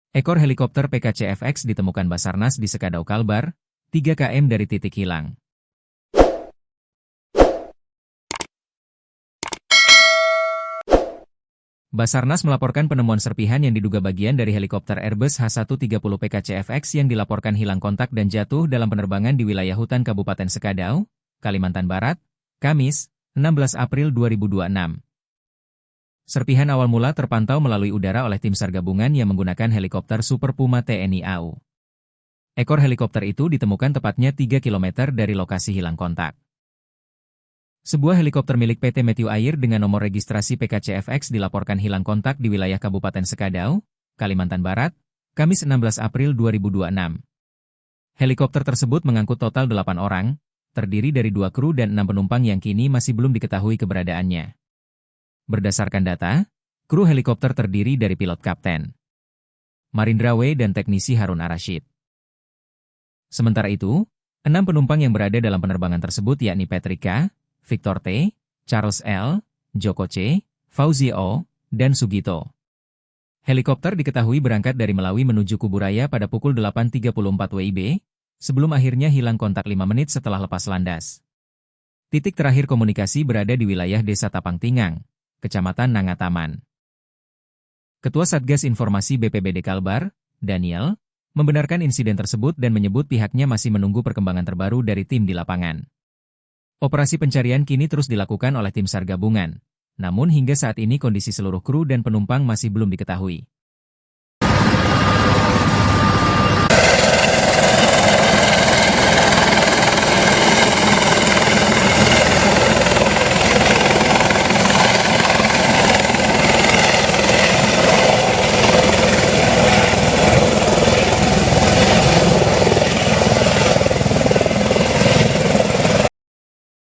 Ekor helikopter PKCFX ditemukan Basarnas di Sekadau Kalbar, 3 km dari titik hilang. Basarnas melaporkan penemuan serpihan yang diduga bagian dari helikopter Airbus H130 PKCFX yang dilaporkan hilang kontak dan jatuh dalam penerbangan di wilayah hutan Kabupaten Sekadau, Kalimantan Barat, Kamis, 16 April 2026. Serpihan awal mula terpantau melalui udara oleh tim SAR gabungan yang menggunakan helikopter Super Puma TNI AU. Ekor helikopter itu ditemukan tepatnya 3 km dari lokasi hilang kontak. Sebuah helikopter milik PT Metew Air dengan nomor registrasi PKCFX dilaporkan hilang kontak di wilayah Kabupaten Sekadau, Kalimantan Barat, Kamis 16 April 2026. Helikopter tersebut mengangkut total 8 orang, terdiri dari 2 kru dan 6 penumpang yang kini masih belum diketahui keberadaannya. Berdasarkan data, kru helikopter terdiri dari pilot kapten Marindra W. dan teknisi Harun Arashid. Sementara itu, 6 penumpang yang berada dalam penerbangan tersebut yakni Patrick K., Victor T., Charles L., Joko C., Fauzi O., dan Sugito. Helikopter diketahui berangkat dari Melawi menuju Kuburaya pada pukul 8.34 WIB, sebelum akhirnya hilang kontak 5 menit setelah lepas landas. Titik terakhir komunikasi berada di wilayah Desa Tapangtingang, Kecamatan Nangataman. Ketua Satgas Informasi BPBD Kalbar, Daniel, membenarkan insiden tersebut dan menyebut pihaknya masih menunggu perkembangan terbaru dari tim di lapangan. Operasi pencarian kini terus dilakukan oleh tim SAR gabungan, namun hingga saat ini kondisi seluruh kru dan penumpang masih belum diketahui.